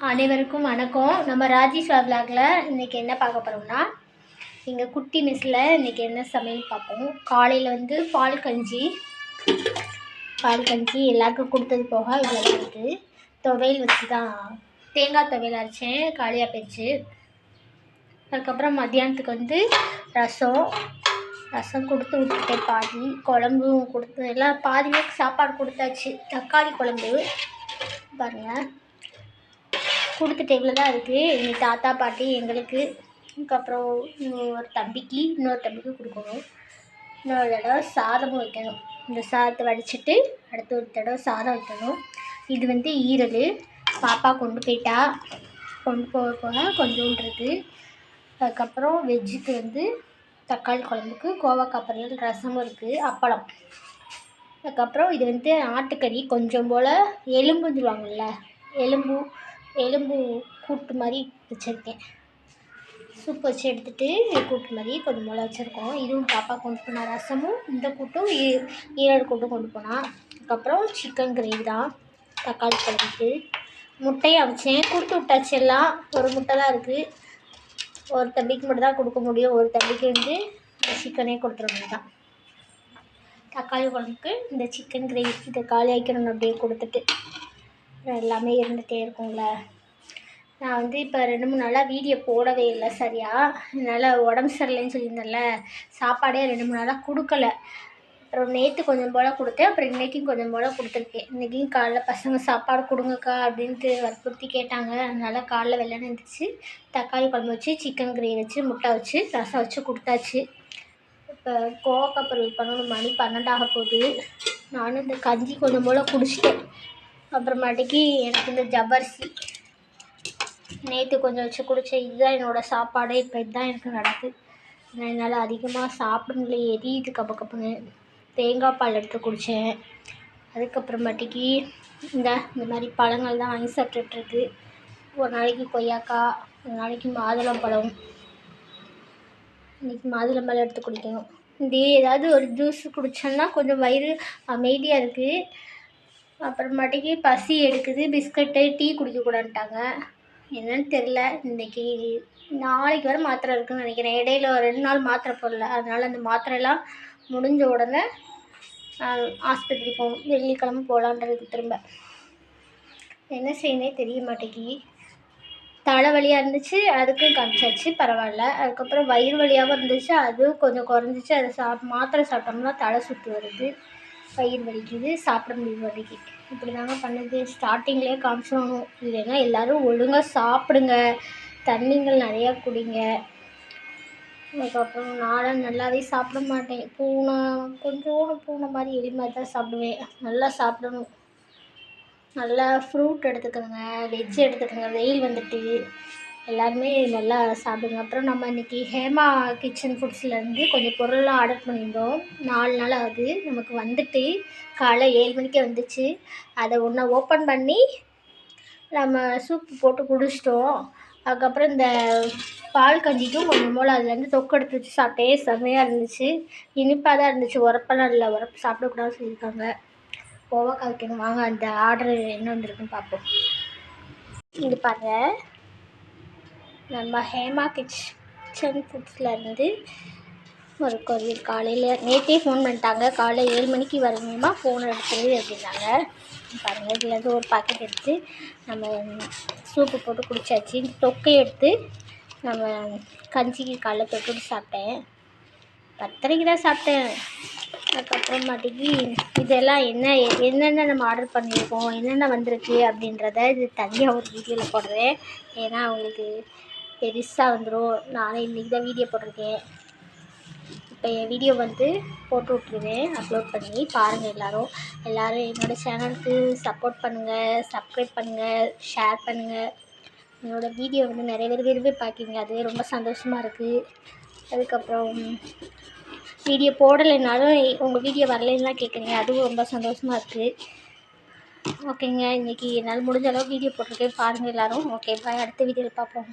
அனைவருக்கும் வணக்கம். நம்ம ராஜேஷ் vlogல இன்றைக்கி என்ன பார்க்க போகிறோம்னா, எங்கள் குட்டி மிஸ்ஸில் இன்றைக்கி என்ன சமையல் பார்ப்போம். காலையில் வந்து பால் கஞ்சி எல்லாருக்கும் கொடுத்தது போக இவ்வளோ இருக்குது. துவையல் வச்சு தான் தேங்காய் துவையல் அரைச்சேன், காலியாக போயிடுச்சு. அதுக்கப்புறம் மத்தியானத்துக்கு வந்து ரசம் கொடுத்து விட்டுட்டேன், பாதி குழம்பும் கொடுத்து எல்லாம் பாதியே சாப்பாடு கொடுத்தாச்சு. தக்காளி குழம்பு பாருங்கள் கொடுத்துட்டு இவ்வளோ தான் இருக்குது. எங்கள் தாத்தா பாட்டி எங்களுக்கு, அதுக்கப்புறம் இன்னொரு தம்பிக்கு கொடுக்கணும். இன்னொரு தடவை சாதமும் வைக்கணும். இந்த சாதத்தை வடிச்சிட்டு அடுத்த ஒரு தடவை சாதம் வைக்கணும். இது வந்து ஈரல் பாப்பா கொண்டு போயிட்டா, கொண்டு போக கொஞ்சோண்டு இருக்குது. அதுக்கப்புறம் வெஜ்ஜுக்கு வந்து தக்காளி குழம்புக்கு கோவக்காய் பொரியல், ரசமும் இருக்குது, அப்பளம். அதுக்கப்புறம் இது வந்து ஆட்டுக்கறி கொஞ்சம் போல் எலும்புன்னு சொல்லுவாங்கள்ல, எலும்பு கூட்டு மாதிரி வச்சுருக்கேன். சூப் வச்சு எடுத்துகிட்டு கூட்டு மாதிரி கொஞ்சம் போல் வச்சுருக்கோம். இதுவும் பாப்பா கொண்டு போனால், ரசமும் இந்த கூட்டும் ஈரல் கூட்டும் கொண்டு போனால். அதுக்கப்புறம் சிக்கன் கிரேவி தான் தக்காளி குழம்புக்கு. முட்டையை அவிச்சேன், கொடுத்து விட்டாச்சு. எல்லாம் ஒரு முட்டை தான் இருக்குது. ஒரு தம்பிக்கு மட்டும் தான் கொடுக்க முடியும். ஒரு தம்பிக்கு வந்து சிக்கனே கொடுத்துட வேண்டியதான். தக்காளி குழம்புக்கு இந்த சிக்கன் கிரேவி இதை காலி ஆக்கிடணும். அப்படியே கொடுத்துட்டு எல்லாமே இருந்துகிட்டே இருக்கும்ல. நான் வந்து இப்போ 2-3 நாளாக வீடியோ போடவே இல்லை சரியா. அதனால் உடம்பு சரியில்லைன்னு சொல்லியிருந்தேன்ல, சாப்பாடே 2-3 நாளாக கொடுக்கல. அப்புறம் நேற்று கொஞ்சம் போல் கொடுத்தேன், அப்புறம் இன்றைக்கும் கொஞ்சம் போல் கொடுத்துருக்கேன். இன்றைக்கும் காலைல பசங்க சாப்பாடு கொடுங்கக்கா அப்படின்ட்டு வற்புறுத்தி கேட்டாங்க. அதனால் காலைல வெள்ளனை எழுந்திரிச்சு தக்காளி குழம்பு வச்சு, சிக்கன் கிரேவி வச்சு, முட்டை வச்சு, ரசம் வச்சு கொடுத்தாச்சு. இப்போ கோவக்காய் பொரியல் பண்ணணும். மணி 12 ஆக போகுது. நானும் இந்த கஞ்சி கொஞ்சம் போல் குடிச்சிட்டேன். அப்புறமாட்டிக்கு எனக்கு இந்த ஜவ்வரிசி நேற்று கொஞ்சம் வச்சு குடித்தேன். இதுதான் என்னோடய சாப்பாடு. இப்போ இதுதான் எனக்கு நடக்குது. என்னால் அதிகமாக சாப்பிட முடியல, எரியுது கப்புன்னு. தேங்காய் பால் எடுத்து குடித்தேன். அதுக்கப்புறமாட்டிக்கு இந்த மாதிரி பழங்கள் தான் வாங்கி சாப்பிட்டுருக்கு. ஒரு நாளைக்கு கொய்யாக்காய், ஒரு நாளைக்கு மாதுளம்பழம். இன்றைக்கி மாதுளம்பழம் எடுத்து குடிக்கணும். இதே ஏதாவது ஒரு ஜூஸ் குடித்தோன்னா கொஞ்சம் வயிறு அமைதியாக இருக்குது. அப்புறமாட்டிக்கு பசி எடுக்குது. பிஸ்கட்டு, டீ குடிக்கக்கூடாதுட்டாங்க. என்னன்னு தெரில. நாளைக்கு வர மாத்திரை இருக்குதுன்னு நினைக்கிறேன். இடையில 2 நாள் மாத்திரை போடல. அதனால் அந்த மாத்திரைலாம் முடிஞ்ச உடனே ஆஸ்பத்திரி போகணும். வெள்ளிக்கிழமை போகலான்றது. திரும்ப என்ன செய்யணே தெரிய மாட்டேங்கி. தலைவலியாக இருந்துச்சு, அதுக்கும் காமிச்சாச்சு, பரவாயில்ல. அதுக்கப்புறம் வயிறு வலியாகவும் இருந்துச்சு, அதுவும் கொஞ்சம் குறைஞ்சிச்சு. அதை மாத்திரை சாப்பிட்டோம்னா தலை சுற்றி வருது, வயிறு வலிக்குது, சாப்பிட முடியும் வலிக்கு. இப்படி தாங்க பண்ணுது. ஸ்டார்டிங்லேயே காமிச்சிடணும். இல்லைன்னா எல்லோரும் ஒழுங்காக சாப்பிடுங்க, தண்ணிங்கள் நிறையா குடிங்க. அதுக்கப்புறம் நானும் நல்லாவே சாப்பிட மாட்டேன். கொஞ்சோண்டு பூனை மாதிரி எலி மாதிரி தான் சாப்பிடுவேன். நல்லா சாப்பிடணும். நல்லா ஃப்ரூட் எடுத்துக்கோங்க, வெஜ் எடுத்துக்கோங்க. வெயில் வந்துட்டு எல்லாருமே நல்லா சாப்பிடுங்க. அப்புறம் நம்ம இன்றைக்கி ஹேமா கிச்சன் ஃபுட்ஸ்லேருந்து கொஞ்சம் பொருள்லாம் ஆர்டர் பண்ணியிருந்தோம். 4 நாள் ஆகுது. நமக்கு வந்துட்டு காலை 7 மணிக்கே வந்துச்சு. அதை ஒன்று ஓப்பன் பண்ணி நம்ம சூப்பு போட்டு குடிச்சிட்டோம். அதுக்கப்புறம் இந்த பால் கஞ்சிக்கும் கொஞ்சம் போல் அதுலேருந்து தொக்கு எடுத்து வச்சு சாப்பிட்டேன். செம்மையாக இருந்துச்சு. இனிப்பாக தான் இருந்துச்சு, உரப்பெல்லாம் இல்லை. உரப்பு சாப்பிடக்கூடாதுன்னு சொல்லியிருக்காங்க. கோவக்காய் வைக்கணும். வாங்க அந்த ஆர்டர் என்ன வந்திருக்குன்னு பார்ப்போம். இது பாருங்கள், நம்ம ஹேமா கிச்சன் ஃபுட்ஸ்லேருந்து ஒரு கொரியர். காலையில் நேற்றே ஃபோன் பண்ணிட்டாங்க. காலையில் 7 மணிக்கு வரணுமா, ஃபோன் எடுத்துரு அப்படின்னாங்க. பாருங்கள், இதுலேருந்து ஒரு பாக்கெட் எடுத்து நம்ம சூப்பு போட்டு குடித்தாச்சு. தொக்கை எடுத்து நம்ம கஞ்சிக்கு காலைல தொட்டு சாப்பிட்டேன். 10:30 தான் சாப்பிட்டேன். அதுக்கப்புறமாட்டிக்கு இதெல்லாம் என்னென்ன நம்ம ஆர்டர் பண்ணியிருக்கோம், என்னென்ன வந்திருக்கு அப்படின்றத இது தனியாக ஒரு வீடியோவில் போடுறேன். ஏன்னா அவங்களுக்கு பெருசாக வந்துடும். நானே இன்றைக்கி தான் வீடியோ போட்டிருக்கேன். இப்போ என் வீடியோ வந்து போட்டு விட்ருவேன், அப்லோட் பண்ணி பாருங்கள். எல்லோரும் என்னோடய சேனலுக்கு சப்போர்ட் பண்ணுங்கள், சப்ஸ்கிரைப் பண்ணுங்கள், ஷேர் பண்ணுங்கள். என்னோடய வீடியோ வந்து நிறைய பேர் விரும்பி பார்க்கிங்க, அதுவே ரொம்ப சந்தோஷமாக இருக்குது. அதுக்கப்புறம் வீடியோ போடலைனாலும் உங்கள் வீடியோ வரலைன்னா கேட்குறீங்க, அதுவும் ரொம்ப சந்தோஷமாக இருக்குது. ஓகேங்க, இன்றைக்கி என்னால் முடிஞ்ச அளவு வீடியோ போட்டிருக்கேன், பாருங்கள் எல்லோரும். ஓகே, பாய். அடுத்த வீடியோவில் பார்ப்போம்.